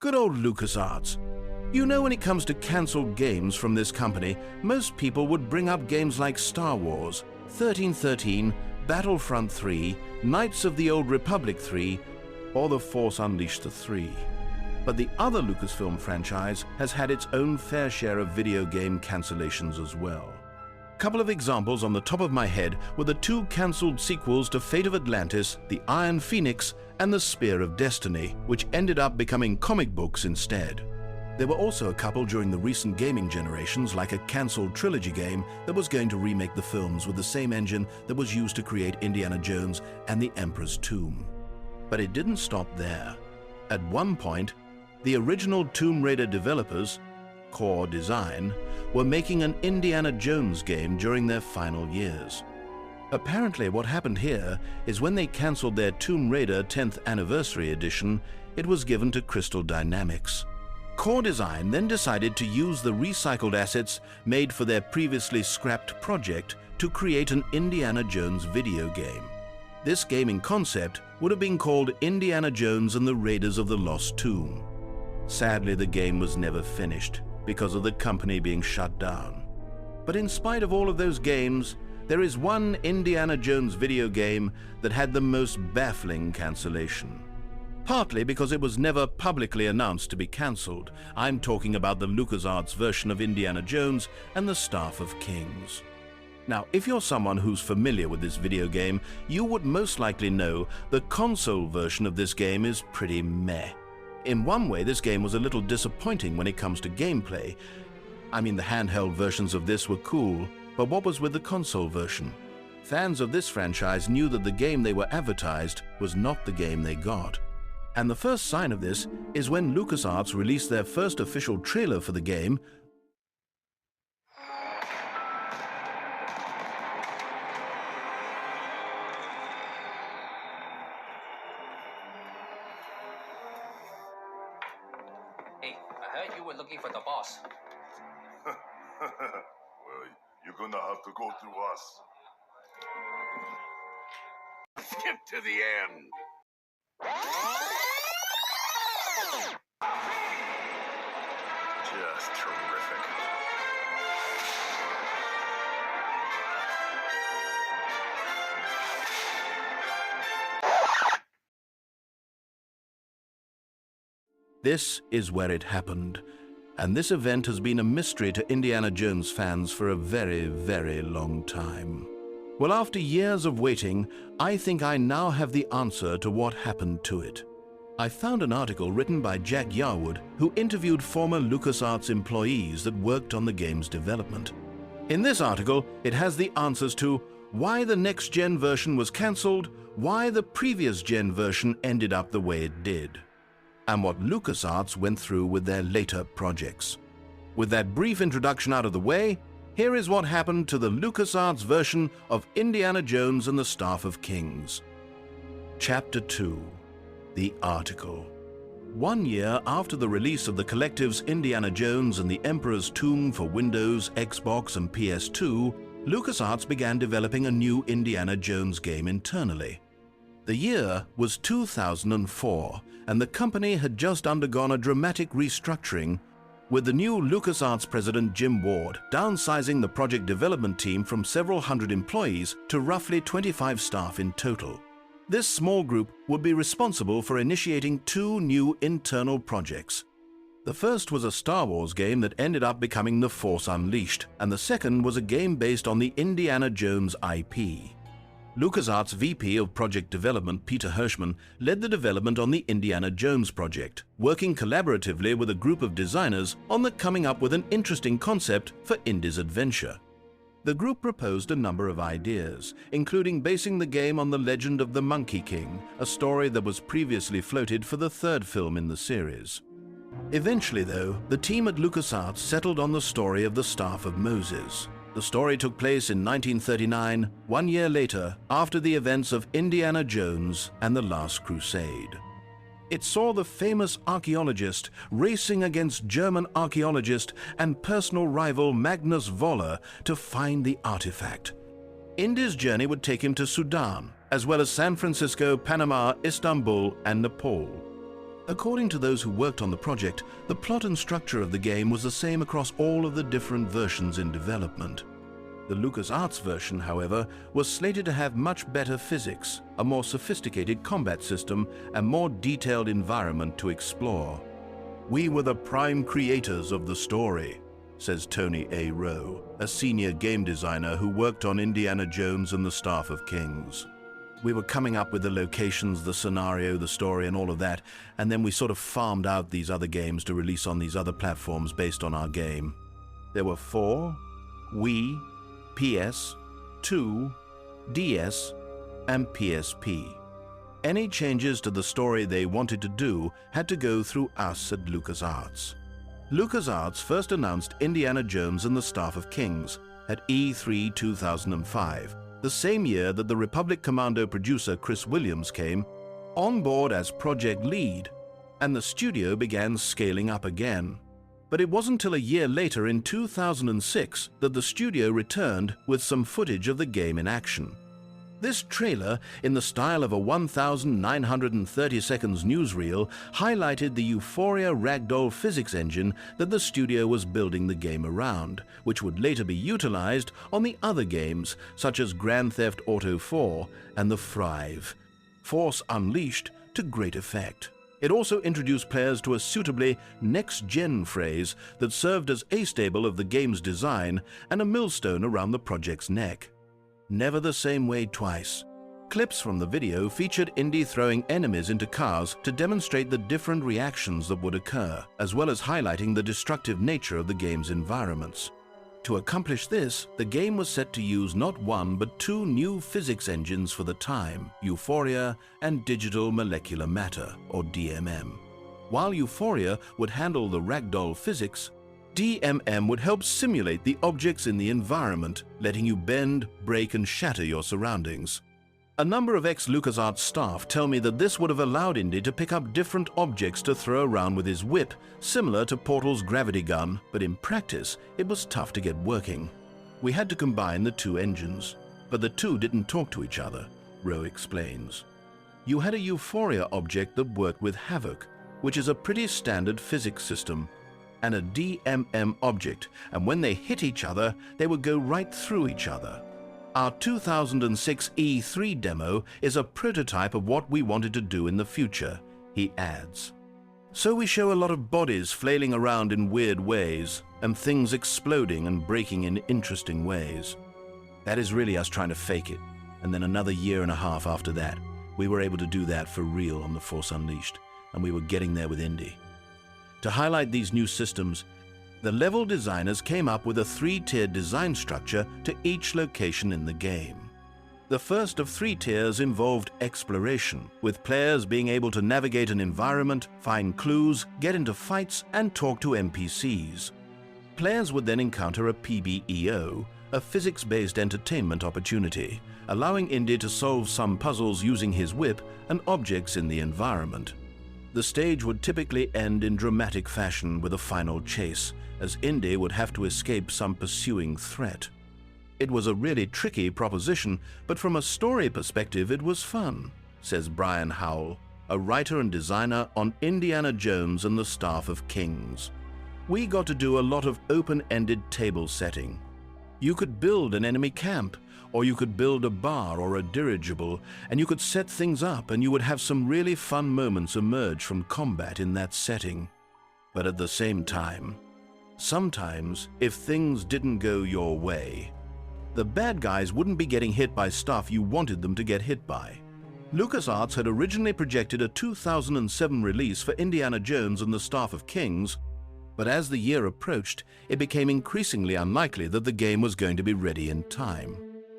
Good old LucasArts. You know, when it comes to cancelled games from this company, most people would bring up games like Star Wars, 1313, Battlefront 3, Knights of the Old Republic 3, or The Force Unleashed 3. But the other Lucasfilm franchise has had its own fair share of video game cancellations as well. A couple of examples on the top of my head were the two cancelled sequels to Fate of Atlantis, The Iron Phoenix, and The Spear of Destiny, which ended up becoming comic books instead. There were also a couple during the recent gaming generations, like a cancelled trilogy game that was going to remake the films with the same engine that was used to create Indiana Jones and the Emperor's Tomb. But it didn't stop there. At one point, the original Tomb Raider developers, Core Design, were making an Indiana Jones game during their final years. Apparently what happened here is when they cancelled their Tomb Raider 10th Anniversary Edition, it was given to Crystal Dynamics. Core Design then decided to use the recycled assets made for their previously scrapped project to create an Indiana Jones video game. This gaming concept would have been called Indiana Jones and the Raiders of the Lost Tomb. Sadly, the game was never finished because of the company being shut down. But in spite of all of those games, there is one Indiana Jones video game that had the most baffling cancellation. Partly because it was never publicly announced to be cancelled. I'm talking about the LucasArts version of Indiana Jones and the Staff of Kings. Now, if you're someone who's familiar with this video game, you would most likely know the console version of this game is pretty meh. In one way, this game was a little disappointing when it comes to gameplay. I mean, the handheld versions of this were cool, but what was with the console version? Fans of this franchise knew that the game they were advertised was not the game they got. And the first sign of this is when LucasArts released their first official trailer for the game. Hey, I heard you were looking for the boss. Well, you're gonna have to go through us. Skip to the end. Just terrific. This is where it happened, and this event has been a mystery to Indiana Jones fans for a very, very long time. Well, after years of waiting, I think I now have the answer to what happened to it. I found an article written by Jack Yarwood, who interviewed former LucasArts employees that worked on the game's development. In this article, it has the answers to why the next-gen version was cancelled, why the previous-gen version ended up the way it did, and what LucasArts went through with their later projects. With that brief introduction out of the way, here is what happened to the LucasArts version of Indiana Jones and the Staff of Kings. Chapter 2. The Article. 1 year after the release of the collective's Indiana Jones and the Emperor's Tomb for Windows, Xbox, and PS2, LucasArts began developing a new Indiana Jones game internally. The year was 2004, and the company had just undergone a dramatic restructuring, with the new LucasArts president Jim Ward downsizing the project development team from several hundred employees to roughly 25 staff in total. This small group would be responsible for initiating 2 new internal projects. The first was a Star Wars game that ended up becoming The Force Unleashed, and the second was a game based on the Indiana Jones IP. LucasArts VP of Project Development Peter Hirschman led the development on the Indiana Jones project, working collaboratively with a group of designers on the coming up with an interesting concept for Indy's adventure. The group proposed a number of ideas, including basing the game on the legend of the Monkey King, a story that was previously floated for the 3rd film in the series. Eventually, though, the team at LucasArts settled on the story of the Staff of Moses. The story took place in 1939, 1 year later, after the events of Indiana Jones and the Last Crusade. It saw the famous archaeologist racing against German archaeologist and personal rival Magnus Voller to find the artifact. Indy's journey would take him to Sudan, as well as San Francisco, Panama, Istanbul, and Nepal. According to those who worked on the project, the plot and structure of the game was the same across all of the different versions in development. The LucasArts version, however, was slated to have much better physics, a more sophisticated combat system, and more detailed environment to explore. "We were the prime creators of the story," says Tony A. Rowe, a senior game designer who worked on Indiana Jones and the Staff of Kings. "We were coming up with the locations, the scenario, the story, and all of that, and then we sort of farmed out these other games to release on these other platforms based on our game. There were 4, Wii, PS, 2, DS, and PSP. Any changes to the story they wanted to do had to go through us at LucasArts. LucasArts first announced Indiana Jones and the Staff of Kings at E3 2005, the same year that the Republic Commando producer Chris Williams came on board as project lead, and the studio began scaling up again. But it wasn't until a year later in 2006 that the studio returned with some footage of the game in action. This trailer, in the style of a 1,930 seconds newsreel, highlighted the Euphoria ragdoll physics engine that the studio was building the game around, which would later be utilized on the other games such as Grand Theft Auto 4 and The Thrive. Force Unleashed to great effect. It also introduced players to a suitably next-gen phrase that served as astable of the game's design and a millstone around the project's neck. Never the same way twice. Clips from the video featured Indy throwing enemies into cars to demonstrate the different reactions that would occur, as well as highlighting the destructive nature of the game's environments. To accomplish this, the game was set to use not one but 2 new physics engines for the time, Euphoria and Digital Molecular Matter, or DMM. While Euphoria would handle the ragdoll physics, DMM would help simulate the objects in the environment, letting you bend, break, and shatter your surroundings. A number of ex-LucasArts staff tell me that this would have allowed Indy to pick up different objects to throw around with his whip, similar to Portal's gravity gun, but in practice, it was tough to get working. "We had to combine the 2 engines, but the 2 didn't talk to each other," Rowe explains. "You had a Euphoria object that worked with Havoc, which is a pretty standard physics system, and a DMM object, and when they hit each other, they would go right through each other. Our 2006 E3 demo is a prototype of what we wanted to do in the future," he adds. "So we show a lot of bodies flailing around in weird ways, and things exploding and breaking in interesting ways. That is really us trying to fake it, and then another year and a half after that, we were able to do that for real on The Force Unleashed, and we were getting there with Indy." To highlight these new systems, the level designers came up with a 3-tiered design structure to each location in the game. The first of 3 tiers involved exploration, with players being able to navigate an environment, find clues, get into fights, and talk to NPCs. Players would then encounter a PBEO, a physics-based entertainment opportunity, allowing Indy to solve some puzzles using his whip and objects in the environment. The stage would typically end in dramatic fashion with a final chase, as Indy would have to escape some pursuing threat. It was a really tricky proposition, but from a story perspective it was fun, says Brian Howell, a writer and designer on Indiana Jones and the Staff of Kings. "We got to do a lot of open-ended table setting. You could build an enemy camp, or you could build a bar or a dirigible, and you could set things up and you would have some really fun moments emerge from combat in that setting. But at the same time, sometimes, if things didn't go your way, the bad guys wouldn't be getting hit by stuff you wanted them to get hit by." LucasArts had originally projected a 2007 release for Indiana Jones and the Staff of Kings, but as the year approached, it became increasingly unlikely that the game was going to be ready in time.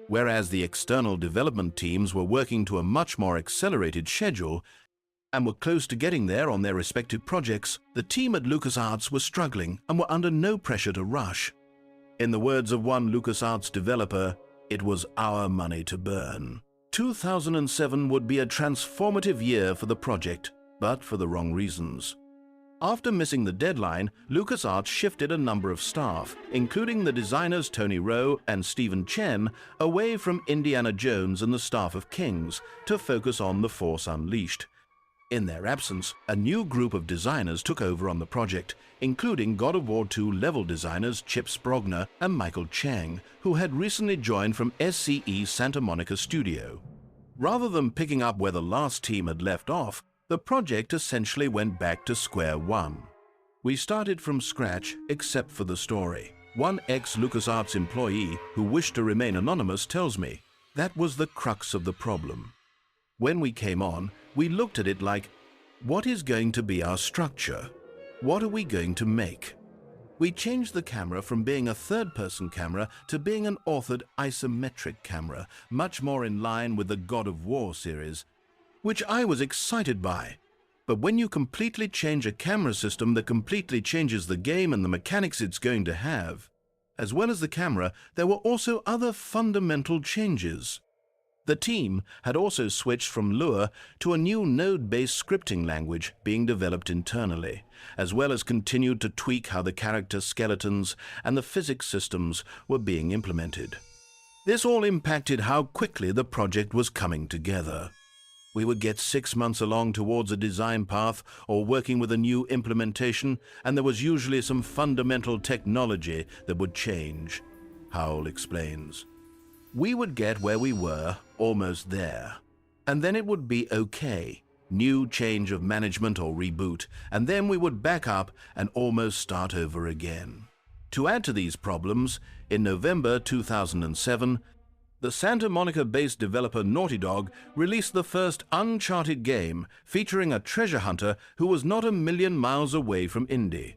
Whereas the external development teams were working to a much more accelerated schedule and were close to getting there on their respective projects, the team at LucasArts was struggling and were under no pressure to rush. In the words of one LucasArts developer, "It was our money to burn." 2007 would be a transformative year for the project, but for the wrong reasons. After missing the deadline, LucasArts shifted a number of staff, including the designers Tony Rowe and Stephen Chen, away from Indiana Jones and the Staff of Kings to focus on The Force Unleashed. In their absence, a new group of designers took over on the project, including God of War 2 level designers Chip Sprogner and Michael Chang, who had recently joined from SCE Santa Monica Studio. Rather than picking up where the last team had left off, the project essentially went back to square one. We started from scratch except for the story. One ex-LucasArts employee who wished to remain anonymous tells me that was the crux of the problem. When we came on, we looked at it like, what is going to be our structure? What are we going to make? We changed the camera from being a third-person camera to being an authored isometric camera, much more in line with the God of War series, which I was excited by. But when you completely change a camera system that completely changes the game and the mechanics it's going to have, as well as the camera, there were also other fundamental changes. The team had also switched from Lua to a new node-based scripting language being developed internally, as well as continued to tweak how the character skeletons and the physics systems were being implemented. This all impacted how quickly the project was coming together. We would get 6 months along towards a design path or working with a new implementation, and there was usually some fundamental technology that would change, Howell explains. We would get where we were, almost there, and then it would be okay, new change of management or reboot, and then we would back up and almost start over again. To add to these problems, in November 2007, the Santa Monica-based developer Naughty Dog released the first Uncharted game featuring a treasure hunter who was not a million miles away from Indy.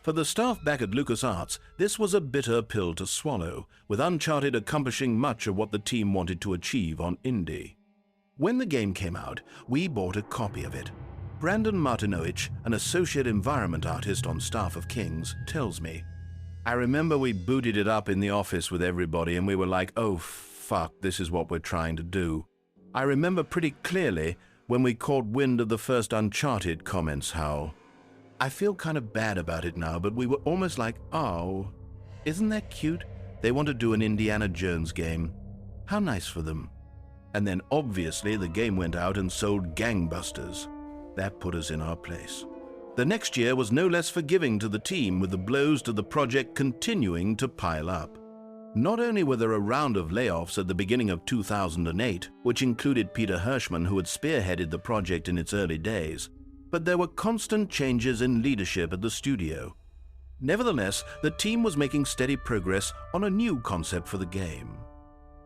For the staff back at LucasArts, this was a bitter pill to swallow, with Uncharted accomplishing much of what the team wanted to achieve on Indy. When the game came out, we bought a copy of it. Brandon Martinovich, an associate environment artist on staff of Kings, tells me, I remember we booted it up in the office with everybody and we were like, oh fuck, this is what we're trying to do. I remember pretty clearly when we caught wind of the first Uncharted, comments Howell. I feel kind of bad about it now, but we were almost like, oh, isn't that cute? They want to do an Indiana Jones game. How nice for them. And then obviously the game went out and sold gangbusters. That put us in our place. The next year was no less forgiving to the team, with the blows to the project continuing to pile up. Not only were there a round of layoffs at the beginning of 2008, which included Peter Hirschman, who had spearheaded the project in its early days, but there were constant changes in leadership at the studio. Nevertheless, the team was making steady progress on a new concept for the game.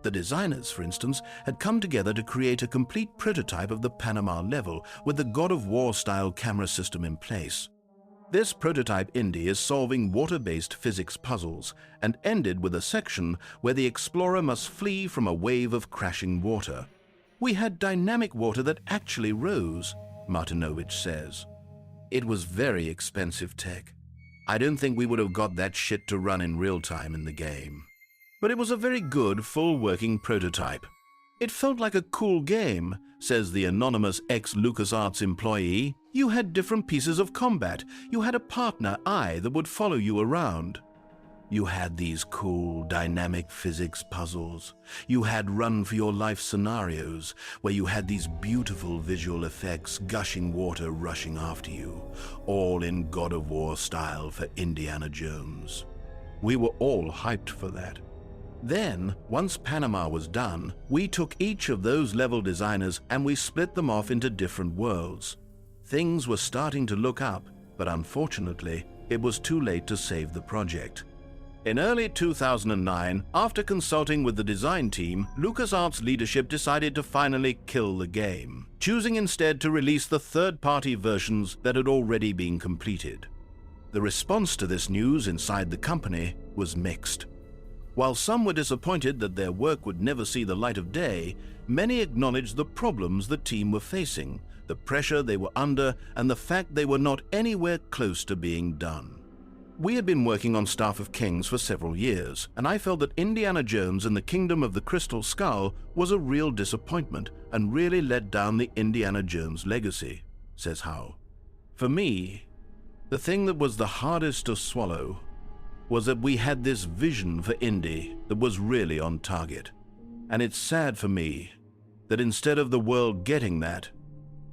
The designers, for instance, had come together to create a complete prototype of the Panama level with the God of War-style camera system in place. This prototype Indy is solving water-based physics puzzles and ended with a section where the explorer must flee from a wave of crashing water. We had dynamic water that actually rose, Martinovich says. It was very expensive tech. I don't think we would have got that shit to run in real time in the game. But it was a very good, full-working prototype. It felt like a cool game, says the anonymous ex-LucasArts employee. You had different pieces of combat. You had a partner, I, that would follow you around. You had these cool, dynamic physics puzzles. You had run-for-your-life scenarios where you had these beautiful visual effects, gushing water rushing after you, all in God of War style for Indiana Jones. We were all hyped for that. Then, once Panama was done, we took each of those level designers and we split them off into different worlds. Things were starting to look up, but unfortunately, it was too late to save the project. In early 2009, after consulting with the design team, LucasArts leadership decided to finally kill the game, choosing instead to release the third-party versions that had already been completed. The response to this news inside the company was mixed. While some were disappointed that their work would never see the light of day, many acknowledged the problems the team were facing, the pressure they were under, and the fact they were not anywhere close to being done. We had been working on Staff of Kings for several years, and I felt that Indiana Jones and the Kingdom of the Crystal Skull was a real disappointment and really let down the Indiana Jones legacy, says Howell. For me, the thing that was the hardest to swallow was that we had this vision for Indy that was really on target. And it's sad for me that instead of the world getting that,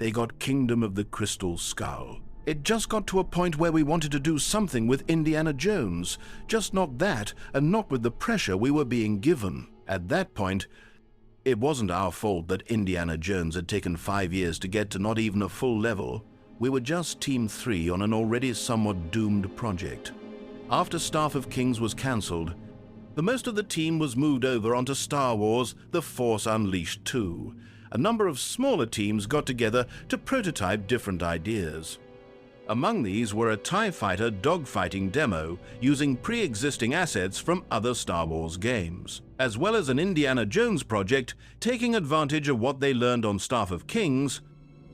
they got Kingdom of the Crystal Skull. It just got to a point where we wanted to do something with Indiana Jones, just not that, and not with the pressure we were being given. At that point, it wasn't our fault that Indiana Jones had taken 5 years to get to not even a full level. We were just Team 3 on an already somewhat doomed project. After Staff of Kings was cancelled, the most of the team was moved over onto Star Wars: The Force Unleashed 2. A number of smaller teams got together to prototype different ideas. Among these were a TIE Fighter dogfighting demo using pre-existing assets from other Star Wars games, as well as an Indiana Jones project taking advantage of what they learned on Staff of Kings.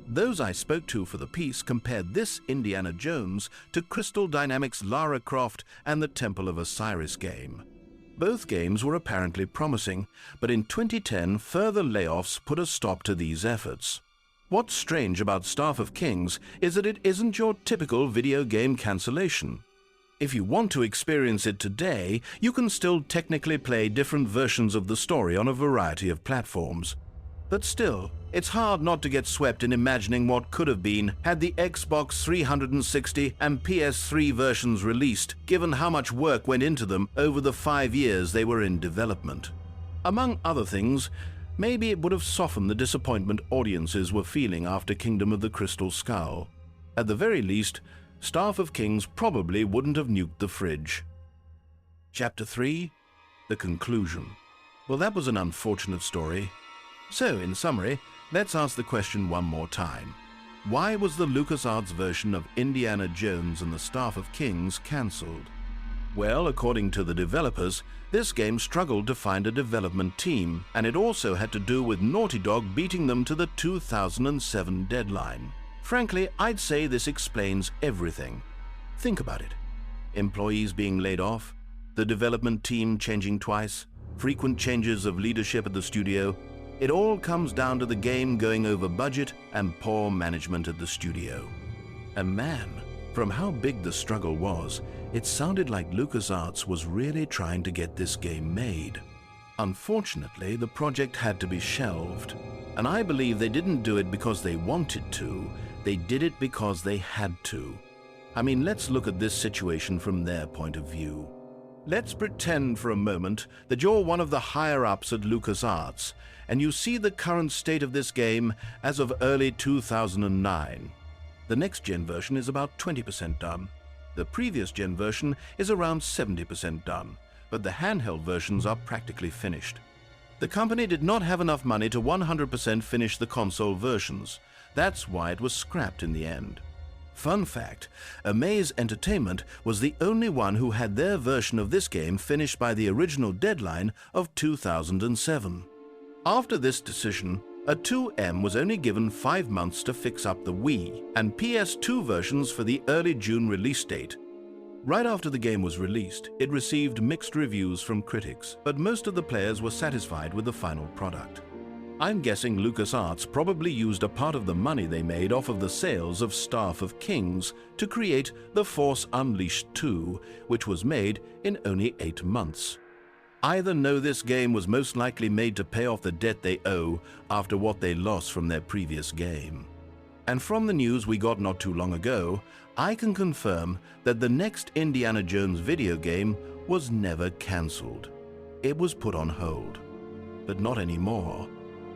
Those I spoke to for the piece compared this Indiana Jones to Crystal Dynamics' Lara Croft and the Temple of Osiris game. Both games were apparently promising, but in 2010 further layoffs put a stop to these efforts. What's strange about Staff of Kings is that it isn't your typical video game cancellation. If you want to experience it today, you can still technically play different versions of the story on a variety of platforms. But still, it's hard not to get swept in imagining what could have been had the Xbox 360 and PS3 versions released, given how much work went into them over the 5 years they were in development. Among other things, maybe it would have softened the disappointment audiences were feeling after Kingdom of the Crystal Skull. At the very least, Staff of Kings probably wouldn't have nuked the fridge. Chapter 3: The Conclusion. Well, that was an unfortunate story. So, in summary, let's ask the question one more time. Why was the LucasArts version of Indiana Jones and the Staff of Kings cancelled? Well, according to the developers, this game struggled to find a development team, and it also had to do with Naughty Dog beating them to the 2007 deadline. Frankly, I'd say this explains everything. Think about it. Employees being laid off, the development team changing twice, frequent changes of leadership at the studio. It all comes down to the game going over budget and poor management at the studio. And man, from how big the struggle was, it sounded like LucasArts was really trying to get this game made. Unfortunately, the project had to be shelved, and I believe they didn't do it because they wanted to, they did it because they had to. I mean, let's look at this situation from their point of view. Let's pretend for a moment that you're one of the higher-ups at LucasArts, and you see the current state of this game as of early 2009. The next-gen version is about 20% done. The previous-gen version is around 70% done, but the handheld versions are practically finished. The company did not have enough money to 100% finish the console versions. That's why it was scrapped in the end. Fun fact, Amaze Entertainment was the only one who had their version of this game finished by the original deadline of 2007. After this decision, a 2M was only given 5 months to fix up the Wii and PS2 versions for the early June release date. Right after the game was released, it received mixed reviews from critics, but most of the players were satisfied with the final product. I'm guessing LucasArts probably used a part of the money they made off of the sales of Staff of Kings to create The Force Unleashed 2, which was made in only 8 months. Either know this game was most likely made to pay off the debt they owe after what they lost from their previous game. And from the news we got not too long ago, I can confirm that the next Indiana Jones video game was never cancelled. It was put on hold. But not anymore.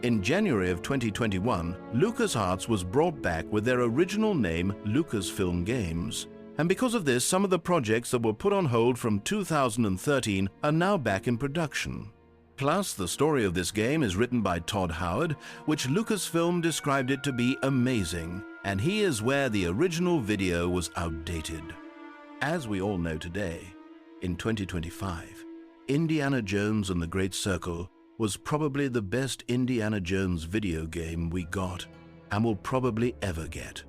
In January of 2021, LucasArts was brought back with their original name, Lucasfilm Games. And because of this, some of the projects that were put on hold from 2013 are now back in production. Plus, the story of this game is written by Todd Howard, which Lucasfilm described it to be amazing, and he is where the original video was outdated. As we all know today, in 2025, Indiana Jones and the Great Circle was probably the best Indiana Jones video game we got, and will probably ever get.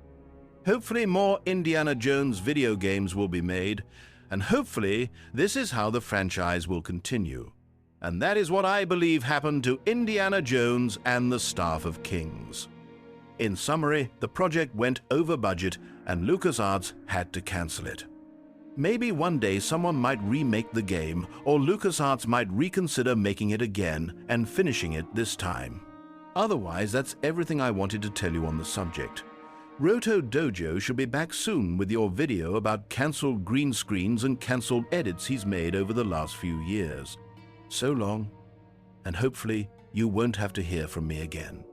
Hopefully more Indiana Jones video games will be made, and hopefully this is how the franchise will continue. And that is what I believe happened to Indiana Jones and the Staff of Kings. In summary, the project went over budget and LucasArts had to cancel it. Maybe one day someone might remake the game, or LucasArts might reconsider making it again and finishing it this time. Otherwise, that's everything I wanted to tell you on the subject. Roto Dojo should be back soon with your video about cancelled green screens and cancelled edits he's made over the last few years. So long, and hopefully you won't have to hear from me again.